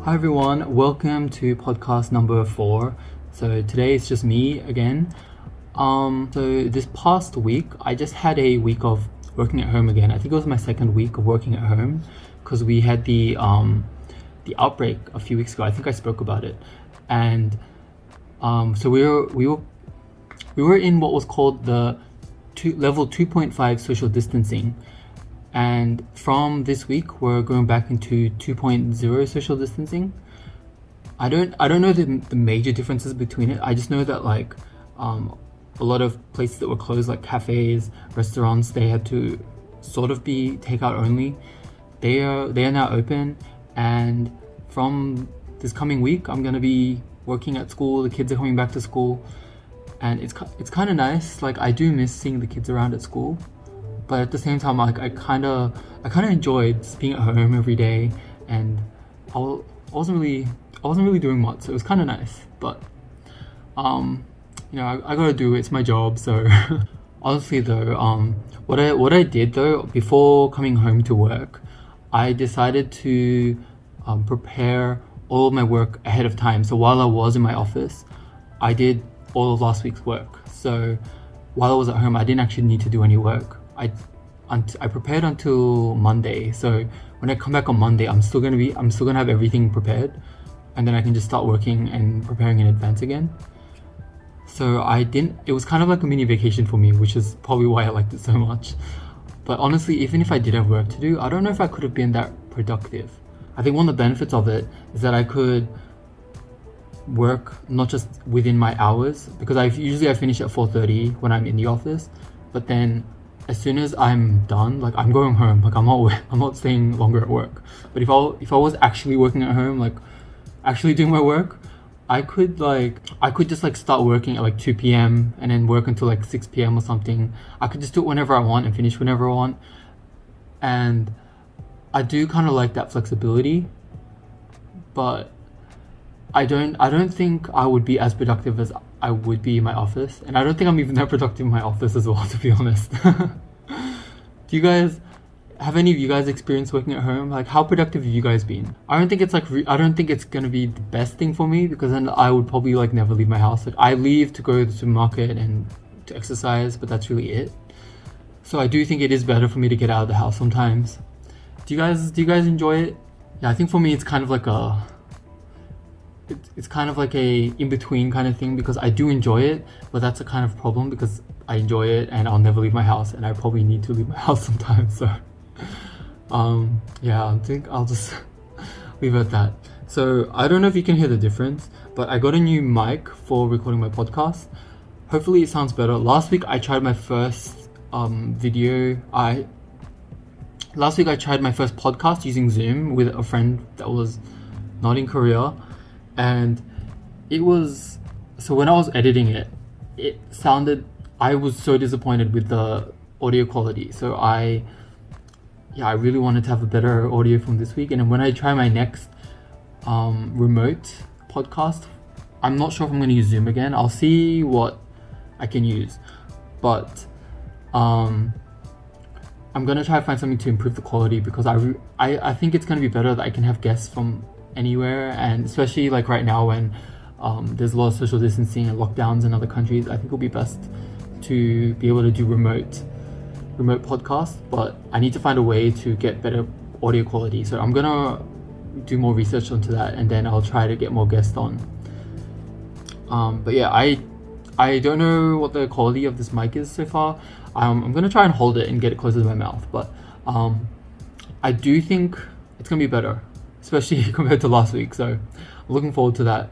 Hi everyone, welcome to podcast number 4. So today it's just me again. So this past week I just had a week of working at home again. I think it was my second week of working at home because we had the outbreak a few weeks ago. I think I spoke about it, and so we were in what was called the level 2.5 social distancing. And from this week, we're going back into 2.0 social distancing. I don't know the major differences between it. I just know that a lot of places that were closed, like cafes, restaurants, they had to sort of be takeout only. They are now open, and from this coming week, I'm gonna be working at school. The kids are coming back to school, and it's kind of nice. Like, I do miss seeing the kids around at school. But at the same time, I kind of enjoyed just being at home every day, and I wasn't really doing much, so it was kind of nice. But I gotta do it. It's my job. So honestly, though, what I did though before coming home to work, I decided to prepare all of my work ahead of time. So while I was in my office, I did all of last week's work. So while I was at home, I didn't actually need to do any work. I prepared until Monday, so when I come back on Monday, I'm still gonna have everything prepared, and then I can just start working and preparing in advance again. So it was kind of like a mini vacation for me, which is probably why I liked it so much. But honestly, even if I did have work to do, I don't know if I could have been that productive. I think one of the benefits of it is that I could work not just within my hours, because I finish at 4:30 when I'm in the office, but then as soon as I'm done, like, I'm going home. Like, I'm not staying longer at work. But if I was actually working at home, like actually doing my work, I could just start working at 2 p.m. and then work until 6 p.m. or something. I could just do it whenever I want and finish whenever I want. And I do kind of like that flexibility, but I don't think I would be as productive as I would be in my office, and I don't think I'm even that productive in my office as well, to be honest. Have any of you guys experienced working at home? Like, how productive have you guys been? I don't think it's gonna be the best thing for me, because then I would probably never leave my house. Like, I leave to go to the supermarket and to exercise, but that's really it. So I do think it is better for me to get out of the house sometimes. Do you guys enjoy it? Yeah, I think for me it's kind of like a in-between kind of thing, because I do enjoy it, but that's a kind of problem, because I enjoy it and I'll never leave my house, and I probably need to leave my house sometimes. So I think I'll just leave it at that. So I don't know if you can hear the difference, but I got a new mic for recording my podcast. Hopefully it sounds better. Last week I tried my first podcast using Zoom with a friend that was not in Korea. And when I was editing I was so disappointed with the audio quality. So I really wanted to have a better audio from this week. And then when I try my next remote podcast, I'm not sure if I'm going to use Zoom again. I'll see what I can use, but I'm going to try to find something to improve the quality, because I think it's going to be better that I can have guests from anywhere, and especially right now when there's a lot of social distancing and lockdowns in other countries. I think it'll be best to be able to do remote podcasts, but I need to find a way to get better audio quality. So I'm gonna do more research onto that, and then I'll try to get more guests on. But yeah, I don't know what the quality of this mic is so far. I'm gonna try and hold it and get it closer to my mouth, but I do think it's gonna be better, especially compared to last week. So I'm looking forward to that.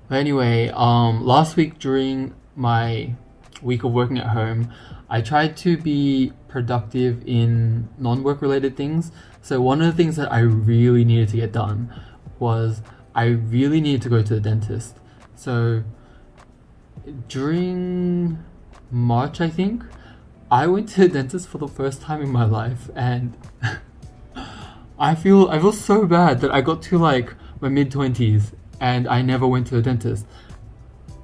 But anyway, last week during my week of working at home, I tried to be productive in non-work related things. So one of the things that I really needed to get done was I really needed to go to the dentist. So during March, I think, I went to the dentist for the first time in my life, and I feel so bad that I got to my mid-20s and I never went to the dentist.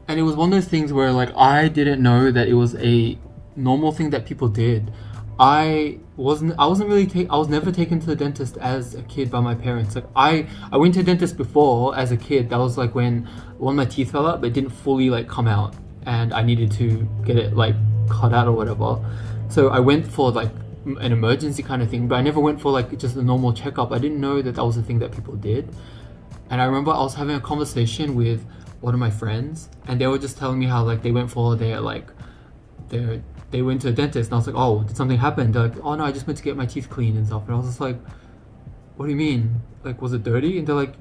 And it was one of those things where I didn't know that it was a normal thing that people did. I I was never taken to the dentist as a kid by my parents. Like I went to the dentist before as a kid. That was like when one of my teeth fell out, but it didn't fully like come out, and I needed to get it like cut out or whatever. So I went for like an emergency kind of thing, but I never went for like just a normal checkup. I didn't know that that was a thing that people did. And I remember I was having a conversation with one of my friends, and they were just telling me how like they went for their they went to a dentist, and I was like, oh, did something happen? They're like, oh no, I just went to get my teeth cleaned and stuff. And I was just like, what do you mean? Like, was it dirty? And they're like,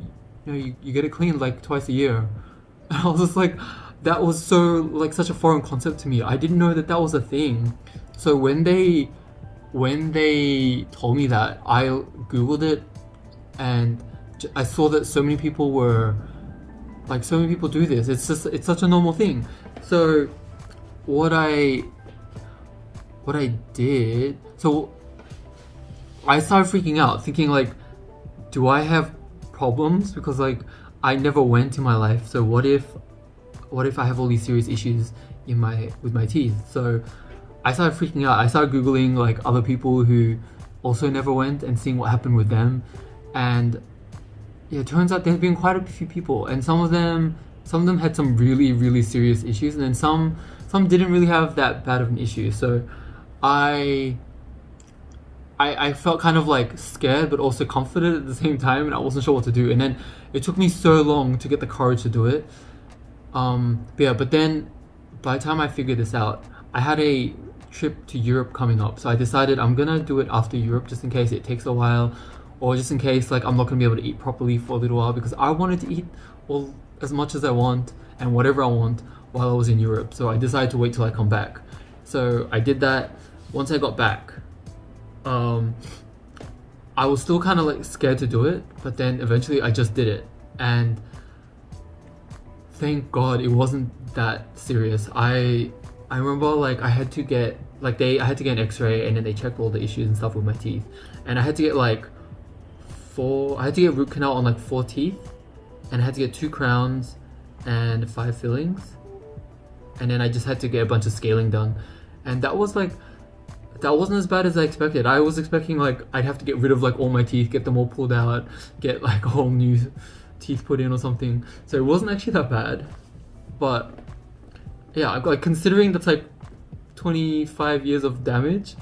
you get it cleaned like twice a year. And I was just like, that was so like such a foreign concept to me. I didn't know that that was a thing. So when they told me that, I googled it, and I saw that so many people were like, so many people do this. It's such a normal thing. So what I did, so I started freaking out, thinking like, do I have problems? Because like I never went in my life. So what if I have all these serious issues with my teeth? So I started freaking out. I started googling like other people who also never went and seeing what happened with them. And yeah, it turns out there's been quite a few people, and some of them had some really really serious issues, and then some didn't really have that bad of an issue. So I felt kind of like scared but also comforted at the same time, and I wasn't sure what to do. And then it took me so long to get the courage to do it. But then by the time I figured this out, I had a trip to Europe coming up. So I decided I'm gonna do it after Europe, just in case it takes a while, or just in case like I'm not gonna be able to eat properly for a little while, because I wanted to eat all as much as I want and whatever I want while I was in Europe. So I decided to wait till I come back. So I did that. Once I got back, I was still kind of like scared to do it, but then eventually I just did it, and thank God it wasn't that serious. I remember like I had to get an X-ray, and then they checked all the issues and stuff with my teeth, and I had to get root canal on like 4 teeth, and I had to get 2 crowns and 5 fillings, and then I just had to get a bunch of scaling done, and that wasn't as bad as I expected. I was expecting like I'd have to get rid of like all my teeth, get them all pulled out, get like a whole new teeth put in or something. So it wasn't actually that bad. But yeah, like considering that's like 25 years of damage,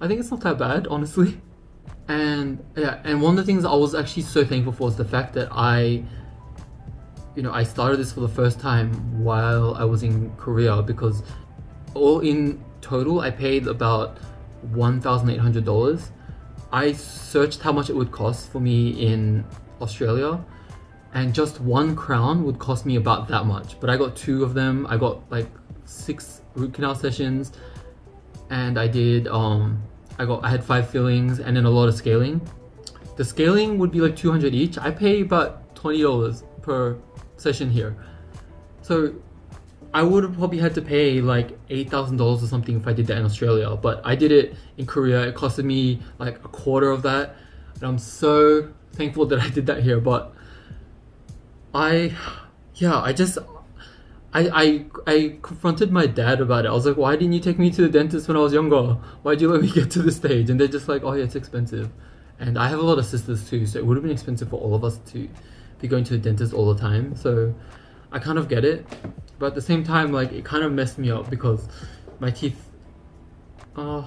I think it's not that bad, honestly. And yeah, and one of the things I was actually so thankful for is the fact that I started this for the first time while I was in Korea, because all in total I paid about $1,800. I searched how much it would cost for me in Australia, and just 1 crown would cost me about that much. But I got 2 of them. I got like 6 root canal sessions, and I had 5 fillings and then a lot of scaling. The scaling would be like $200 each. I pay about $20 per session here. So I would have probably had to pay like $8,000 or something if I did that in Australia, but I did it in Korea. It costed me like a quarter of that, and I'm so thankful that I did that here. But I confronted my dad about it. I was like, why didn't you take me to the dentist when I was younger? Why'd you let me get to this stage? And they're just like, oh yeah, it's expensive. And I have a lot of sisters too, so it would have been expensive for all of us to be going to the dentist all the time. So I kind of get it, but at the same time, like it kind of messed me up because my teeth. My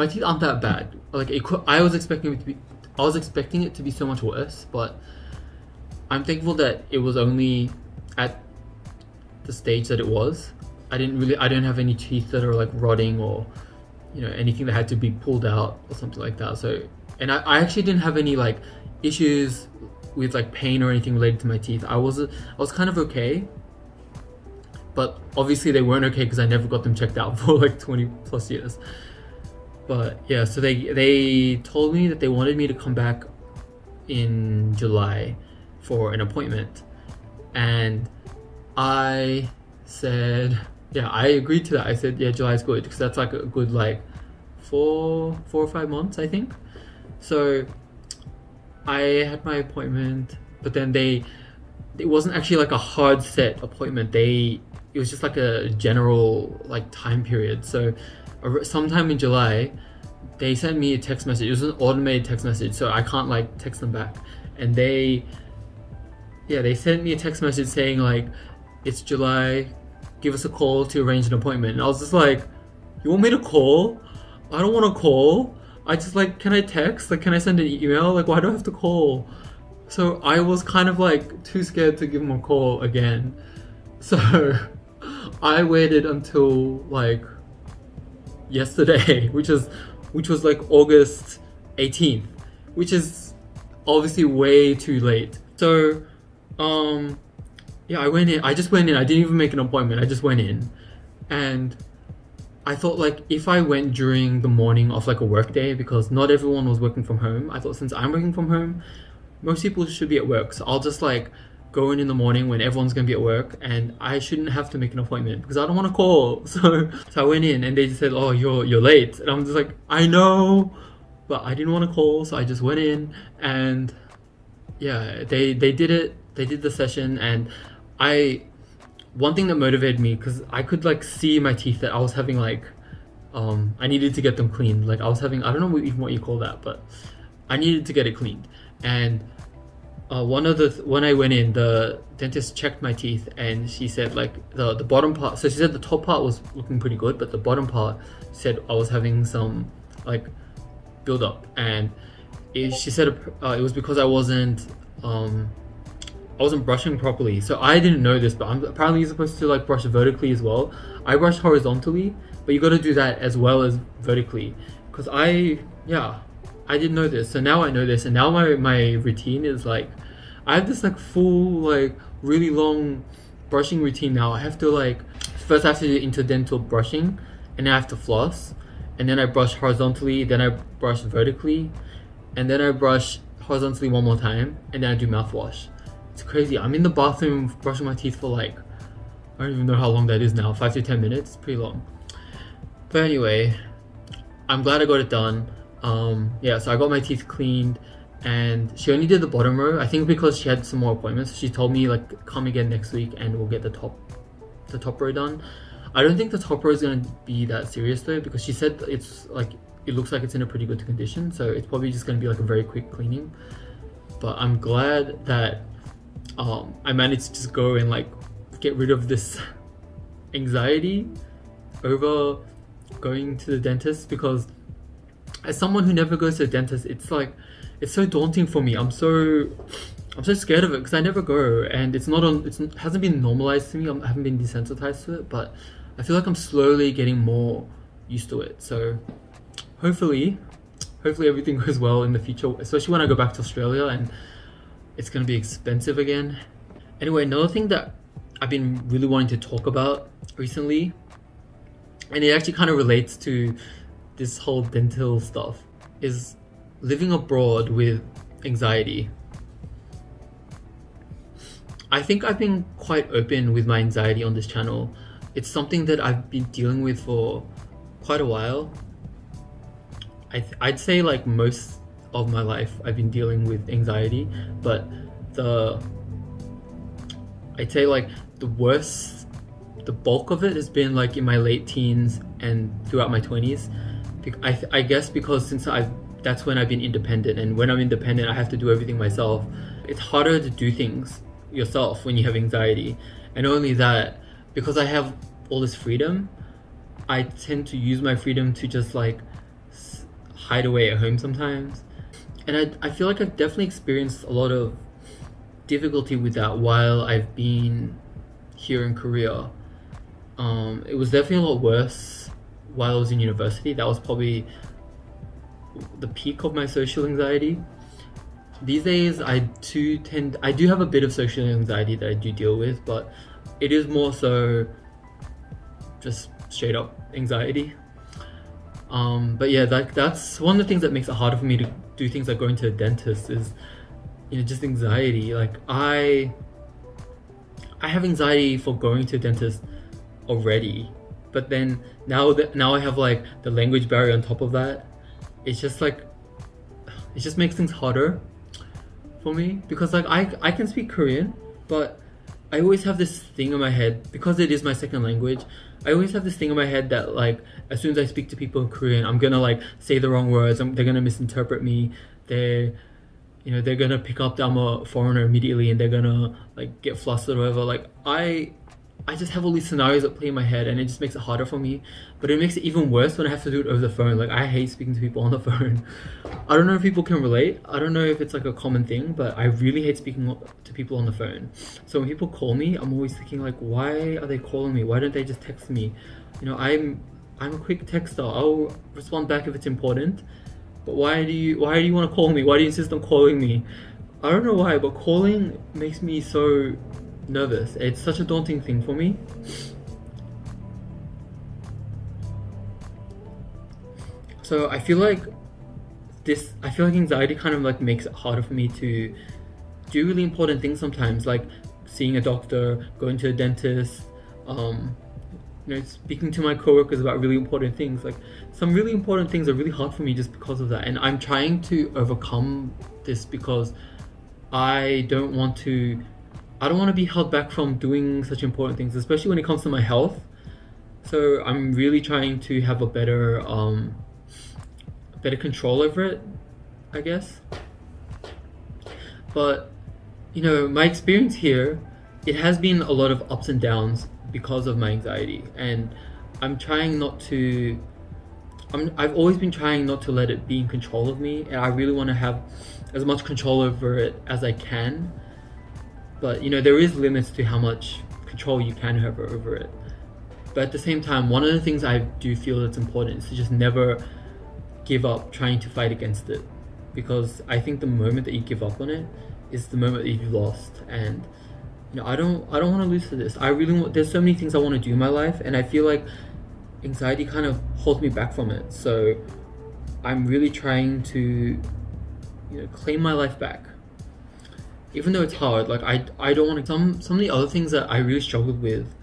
teeth aren't that bad. Like I was expecting it to be so much worse, but I'm thankful that it was only at the stage that it was. I don't have any teeth that are like rotting or anything that had to be pulled out or something like that. So, and I actually didn't have any like issues with like pain or anything related to my teeth. I was kind of okay, but obviously they weren't okay because I never got them checked out for like 20 plus years. But yeah, so they told me that they wanted me to come back in July for an appointment, and I said, yeah, I agreed to that. I said, yeah, July's good, because that's like a good like 4 or 5 months, I think. So I had my appointment, but then it wasn't actually like a hard set appointment. It was just like a general like time period. So sometime in July, they sent me a text message. It was an automated text message, so I can't like text them back. And they sent me a text message saying like, it's July, give us a call to arrange an appointment. And I was just like, you want me to call? I don't want to call. I just like, can I text? Like, can I send an email? Like, why do I have to call? So I was kind of like too scared to give them a call again. So I waited until like yesterday, which was like August 18th, which is obviously way too late. So yeah, I went in. I just went in. I didn't even make an appointment. I just went in, and I thought like if I went during the morning of like a work day, because not everyone was working from home. I thought since I'm working from home, most people should be at work. So I'll just like go in the morning when everyone's gonna be at work, and I shouldn't have to make an appointment because I don't want to call. So I went in, and they just said, "Oh, you're late," and I'm just like, I know, but I didn't want to call, so I just went in, and yeah, they did it. They did the session, and one thing that motivated me, because I could like see my teeth that I was having like I needed to get them cleaned. Like I was having, I don't know even what you call that, but I needed to get it cleaned. And when I went in, the dentist checked my teeth, and she said like the bottom part. So she said the top part was looking pretty good, but the bottom part said I was having some like build up, and she said it was because I wasn't brushing properly. So I didn't know this, but apparently you're supposed to like brush vertically as well. I brush horizontally, but you got to do that as well as vertically. Because I didn't know this. So now I know this, and now my routine is like, I have this like full like really long brushing routine now. I have to like, first I have to do interdental brushing, and then I have to floss, and then I brush horizontally, then I brush vertically, and then I brush horizontally one more time, and then I do mouthwash. It's crazy. I'm in the bathroom brushing my teeth for like, I don't even know how long that is now, 5 to 10 minutes. It's pretty long. But anyway, I'm glad I got it done. Yeah, so I got my teeth cleaned, and she only did the bottom row. I think because she had some more appointments. She told me like, come again next week and we'll get the top row done. I don't think the top row is gonna be that serious though, because she said it's like, it looks like it's in a pretty good condition, so it's probably just gonna be like a very quick cleaning. But I'm glad that I managed to just go and like get rid of this anxiety over going to the dentist, because as someone who never goes to the dentist, it's like, it's so daunting for me. I'm so scared of it because I never go, and it hasn't been normalized to me. I haven't been desensitized to it, but I feel like I'm slowly getting more used to it. So hopefully everything goes well in the future, especially when I go back to Australia and it's gonna be expensive again. Anyway, another thing that I've been really wanting to talk about recently, and it actually kind of relates to this whole dental stuff, is living abroad with anxiety. I think I've been quite open with my anxiety on this channel. It's something that I've been dealing with for quite a while. I'd say like most of my life I've been dealing with anxiety, but I'd say like the bulk of it has been like in my late teens and throughout my 20s. I guess because that's when I've been independent, and when I'm independent I have to do everything myself. It's harder to do things yourself when you have anxiety, and only that, because I have all this freedom, I tend to use my freedom to just like hide away at home sometimes. And I feel like I've definitely experienced a lot of difficulty with that while I've been here in Korea. It was definitely a lot worse while I was in university. That was probably the peak of my social anxiety. These days I do have a bit of social anxiety that I do deal with, but it is more so just straight up anxiety. But yeah, that's one of the things that makes it harder for me to do things like going to a dentist, is just anxiety. Like I have anxiety for going to a dentist already, but then now I have like the language barrier on top of that. It's just like, it just makes things harder for me, because like I can speak Korean, but I always have this thing in my head, because it is my second language. I always have this thing in my head that like as soon as I speak to people in Korean, I'm gonna like say the wrong words. They're gonna misinterpret me. They, they're gonna pick up that I'm a foreigner immediately, and they're gonna like get flustered or whatever. Like I just have all these scenarios that play in my head, and it just makes it harder for me. But it makes it even worse when I have to do it over the phone. Like I hate speaking to people on the phone. I don't know if people can relate. I don't know if it's like a common thing, but I really hate speaking to people on the phone. So when people call me, I'm always thinking like, why are they calling me? Why don't they just text me? I'm a quick texter. I'll respond back if it's important. But why do you want to call me? Why do you insist on calling me? I don't know why, but calling makes me so nervous. It's such a daunting thing for me. So I feel like anxiety kind of like makes it harder for me to do really important things sometimes, like seeing a doctor, going to a dentist, speaking to my coworkers about really important things. Like some really important things are really hard for me just because of that. And I'm trying to overcome this because I don't want to I don't want to be held back from doing such important things, especially when it comes to my health. So I'm really trying to have a better control over it, I guess. But my experience here, it has been a lot of ups and downs because of my anxiety, and I'm trying not to. I've always been trying not to let it be in control of me, and I really want to have as much control over it as I can. But there is limits to how much control you can have over it. But at the same time, one of the things I do feel that's important is to just never give up trying to fight against it, because I think the moment that you give up on it is the moment that you've lost. And I don't want to lose to this. I really want. There's so many things I want to do in my life, and I feel like anxiety kind of holds me back from it. So I'm really trying to claim my life back, even though it's hard. Like I don't want to. Some of the other things that I really struggled with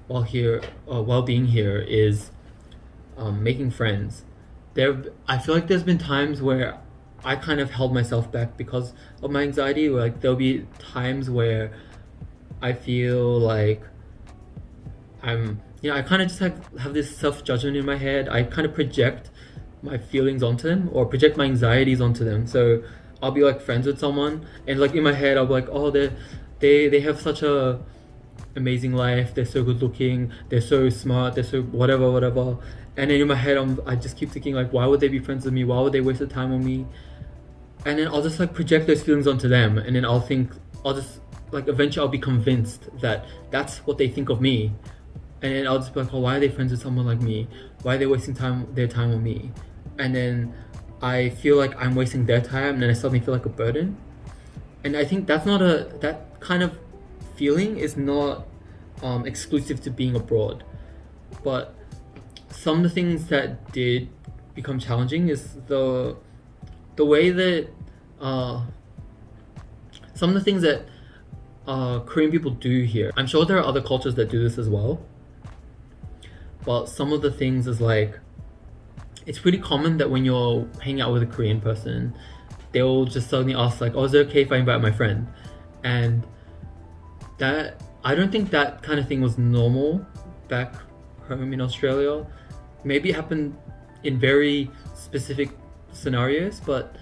while being here is making friends. I feel like there's been times where I kind of held myself back because of my anxiety. Like there'll be times where I feel like I kind of just have this self-judgment in my head. I kind of project my feelings onto them, or project my anxieties onto them. So I'll be like friends with someone, and like in my head I'll be like, oh, they have such a amazing life. They're so good looking. They're so smart. They're so whatever. And then in my head I just keep thinking like, why would they be friends with me? Why would they waste their time on me? And then I'll just like project those feelings onto them, and then I'll just like eventually I'll be convinced that that's what they think of me. And then I'll just be like, oh, why are they friends with someone like me? Why are they wasting their time on me? And then I feel like I'm wasting their time, and then I suddenly feel like a burden. And I think that kind of feeling is not exclusive to being abroad. But some of the things that did become challenging is the way that some of the things that Korean people do here. I'm sure there are other cultures that do this as well. But some of the things is like, it's pretty common that when you're hanging out with a Korean person, they'll just suddenly ask like, oh, is it okay if I invite my friend? And that, I don't think that kind of thing was normal back home in Australia. Maybe it happened in very specific scenarios, but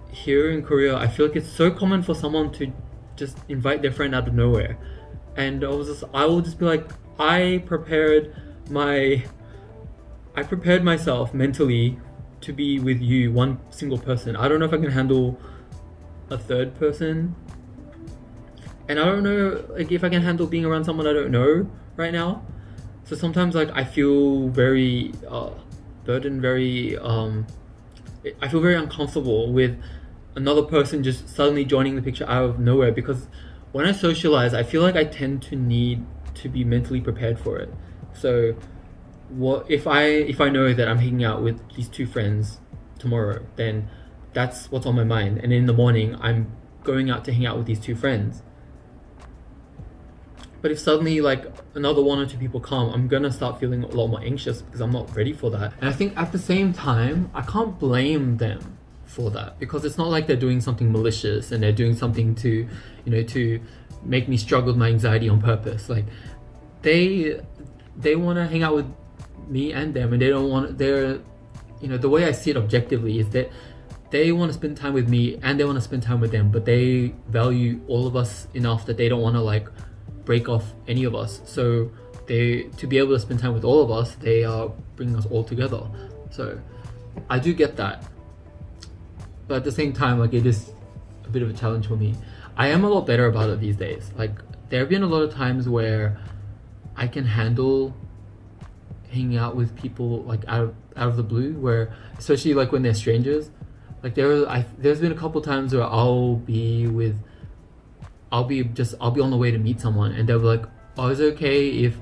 here in Korea, I feel like it's so common for someone to just invite their friend out of nowhere. And I will just be like, I prepared myself mentally to be with you, one single person. I don't know if I can handle a third person. And I don't know like if I can handle being around someone I don't know right now. So sometimes like I feel very burdened, I feel very uncomfortable with another person just suddenly joining the picture out of nowhere, because when I socialize, I feel like I tend to need to be mentally prepared for it. So what if I know that I'm hanging out with these two friends tomorrow, then that's what's on my mind. And in the morning I'm going out to hang out with these two friends. But if suddenly like another one or two people come, I'm gonna start feeling a lot more anxious because I'm not ready for that. And I think at the same time, I can't blame them, for that, because it's not like they're doing something malicious and they're doing something to, to make me struggle with my anxiety on purpose. Like they want to hang out with me and them, and they don't want, they're, the way I see it objectively is that they want to spend time with me and they want to spend time with them, but they value all of us enough that they don't want to like break off any of us. So they, to be able to spend time with all of us, they are bringing us all together. So I do get that, but at the same time, like, it is a bit of a challenge for me. I am a lot better about it these days. Like, there have been a lot of times where I can handle hanging out with people like out of the blue, where, especially like when they're strangers. Like there's been a couple times where I'll be on the way to meet someone, and they'll be like, "Oh, is it okay if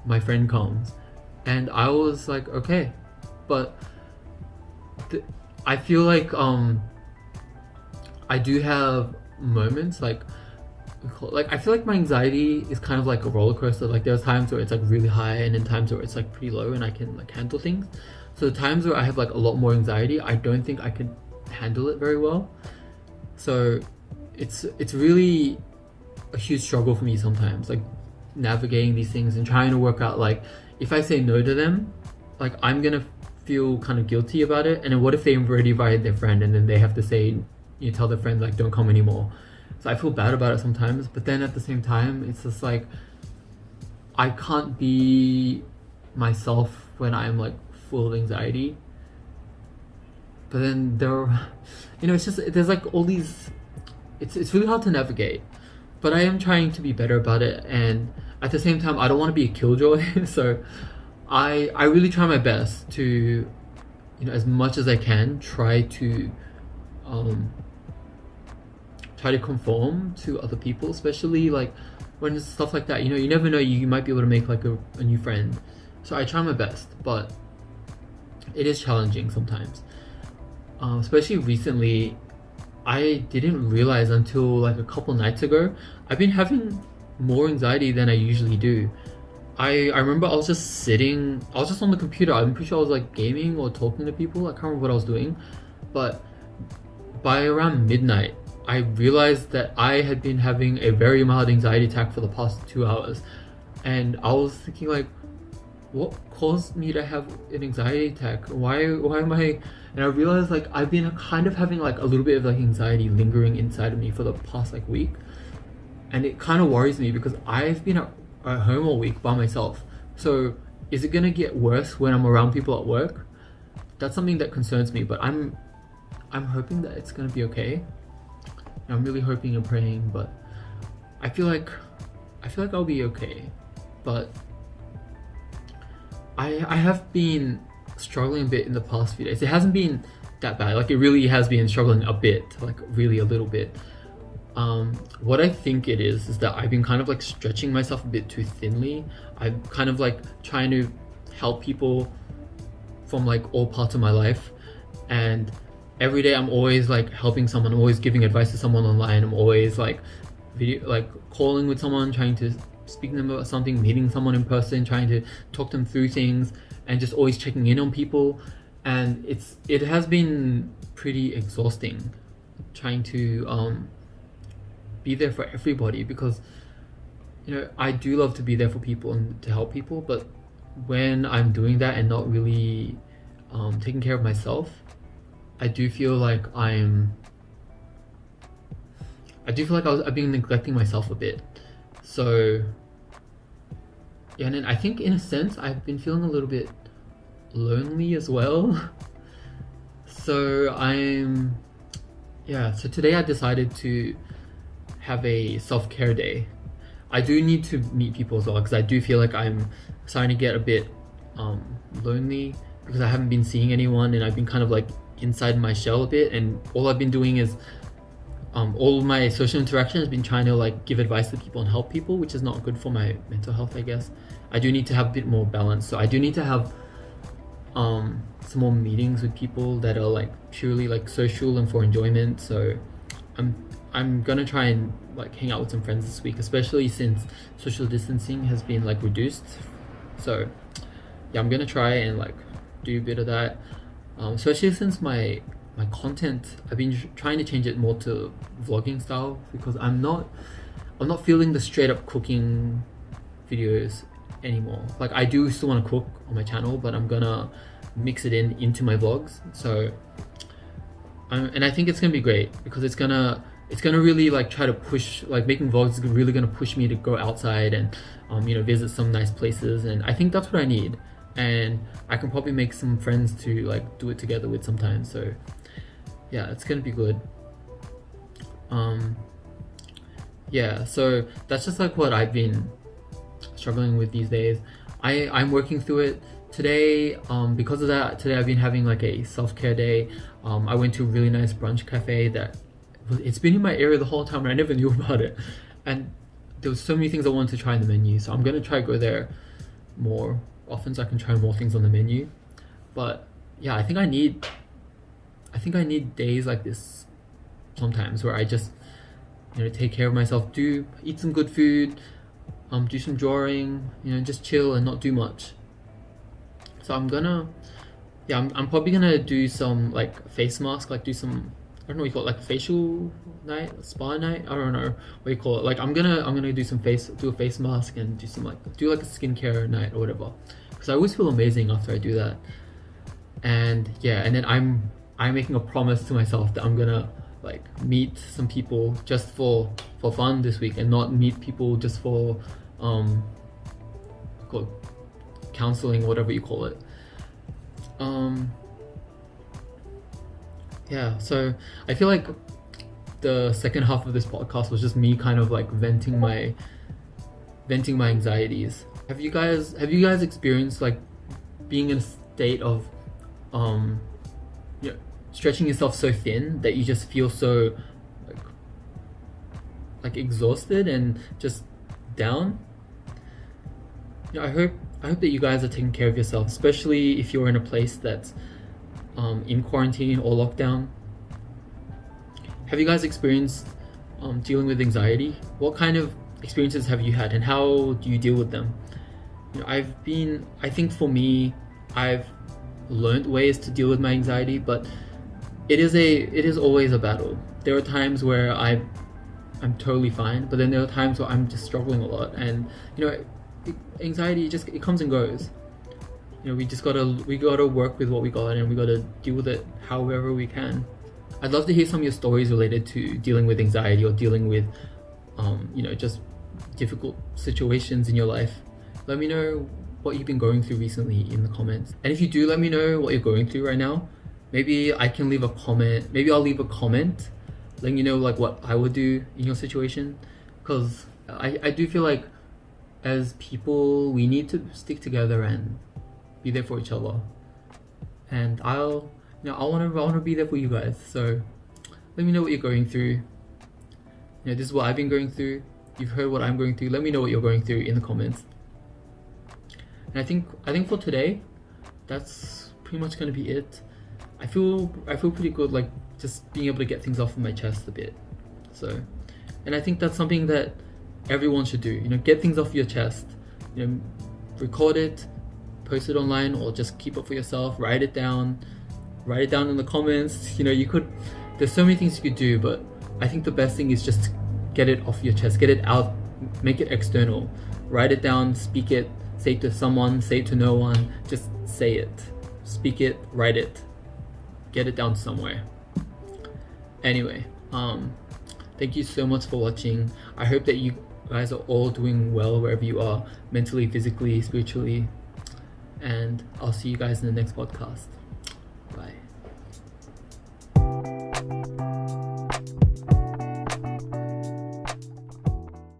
my friend comes?" And I was like, "Okay," but I feel like I do have moments like I feel like my anxiety is kind of like a roller coaster. Like there's times where it's like really high, and then times where it's like pretty low, and I can like handle things. So the times where I have like a lot more anxiety, I don't think I could handle it very well. So it's really a huge struggle for me sometimes, like navigating these things and trying to work out, like, if I say no to them, like I'm gonna feel kind of guilty about it, and then what if they already invited their friend and then they have to say, you tell their friend like, don't come anymore. So I feel bad about it sometimes, but then at the same time, it's just like I can't be myself when I'm like full of anxiety. But then it's just, there's like all these, it's really hard to navigate. But I am trying to be better about it, and at the same time, I don't want to be a killjoy. So I really try my best to, as much as I can, try to conform to other people, especially like when it's stuff like that. You never know, you might be able to make like a new friend. So I try my best, but it is challenging sometimes. Especially recently, I didn't realize until like a couple nights ago, I've been having more anxiety than I usually do. I remember I was just on the computer. I'm pretty sure I was like gaming or talking to people. I can't remember what I was doing, but by around midnight, I realized that I had been having a very mild anxiety attack for the past 2 hours. And I was thinking like, what caused me to have an anxiety attack? Why am I? And I realized like I've been kind of having like a little bit of like anxiety lingering inside of me for the past like week. And it kind of worries me because I've been at home all week by myself. So is it gonna get worse when I'm around people at work? That's something that concerns me, but I'm hoping that it's gonna be okay. I'm really hoping and praying, but I feel like I'll be okay. But I have been struggling a bit in the past few days. It hasn't been that bad. Like, it really has been struggling a bit, like really a little bit. What I think it is that I've been kind of like stretching myself a bit too thinly. I'm kind of like trying to help people from like all parts of my life, and every day I'm always like helping someone. I'm always giving advice to someone online. I'm always like calling with someone, trying to speak to them about something, meeting someone in person, trying to talk them through things, and just always checking in on people. And it has been pretty exhausting trying to be there for everybody, because I do love to be there for people and to help people, but when I'm doing that and not really taking care of myself, I do feel like I've been neglecting myself a bit. So yeah, and then I think in a sense I've been feeling a little bit lonely as well. So so today I decided to have a self-care day. I do need to meet people as well, because I do feel like I'm starting to get a bit lonely, because I haven't been seeing anyone, and I've been kind of like inside my shell a bit, and all I've been doing is all of my social interaction has been trying to like give advice to people and help people, which is not good for my mental health, I guess. I do need to have a bit more balance, so I do need to have some more meetings with people that are like purely like social and for enjoyment. So I'm gonna try and like hang out with some friends this week, especially since social distancing has been like reduced. So yeah, I'm gonna try and like do a bit of that, especially since my my content, I've been trying to change it more to vlogging style, because I'm not feeling the straight up cooking videos anymore. Like, I do still want to cook on my channel, but I'm gonna mix it into my vlogs. So and I think it's gonna be great, because it's gonna really like try to push, like making vlogs is really gonna push me to go outside and visit some nice places, and I think that's what I need. And I can probably make some friends to like do it together with sometimes. So yeah, it's gonna be good. Yeah, so that's just like what I've been struggling with these days. I'm working through it. Today, because of that, today I've been having like a self-care day. I went to a really nice brunch cafe that it's been in my area the whole time and I never knew about it. And there was so many things I wanted to try in the menu, so I'm gonna try to go there more often so I can try more things on the menu. But yeah, I think I need days like this sometimes, where I just take care of myself, eat some good food, do some drawing, just chill and not do much. So I'm probably gonna do some like face mask, like do some, I don't know what you call it, like facial night, spa night, I don't know what you call it. Like I'm gonna do a face mask and do a skincare night or whatever, because I always feel amazing after I do that. And yeah, and then I'm making a promise to myself that I'm gonna like meet some people just for fun this week, and not meet people just for counseling, whatever you call it. Yeah, so I feel like the second half of this podcast was just me kind of like venting my anxieties. Have you guys experienced like being in a state of stretching yourself so thin that you just feel so like exhausted and just down? I hope that you guys are taking care of yourself, especially if you're in a place that's in quarantine or lockdown. Have you guys experienced dealing with anxiety? What kind of experiences have you had, and how do you deal with them? I think for me, I've learned ways to deal with my anxiety, but it is always a battle. There are times where I'm totally fine, but then there are times where I'm just struggling a lot, and anxiety it comes and goes. We gotta work with what we got, and we gotta deal with it however we can. I'd love to hear some of your stories related to dealing with anxiety, or dealing with just difficult situations in your life. Let me know what you've been going through recently in the comments. And if you do let me know what you're going through right now, maybe I can leave a comment. Maybe I'll leave a comment letting you know like what I would do in your situation, because I do feel like as people we need to stick together and be there for each other. And I want to be there for you guys. So let me know what you're going through. This is what I've been going through. You've heard what I'm going through. Let me know what you're going through in the comments. And I think for today, that's pretty much gonna be it. I feel pretty good, like just being able to get things off of my chest a bit. So, and I think that's something that everyone should do. Get things off your chest. Record it, post it online, or just keep it for yourself. Write it down in the comments. There's so many things you could do, but I think the best thing is just get it off your chest, get it out, make it external. Write it down, speak it, say it to someone, say it to no one, just say it. Speak it, write it, get it down somewhere. Anyway, thank you so much for watching. I hope that you guys are all doing well wherever you are, mentally, physically, spiritually, and I'll see you guys in the next podcast.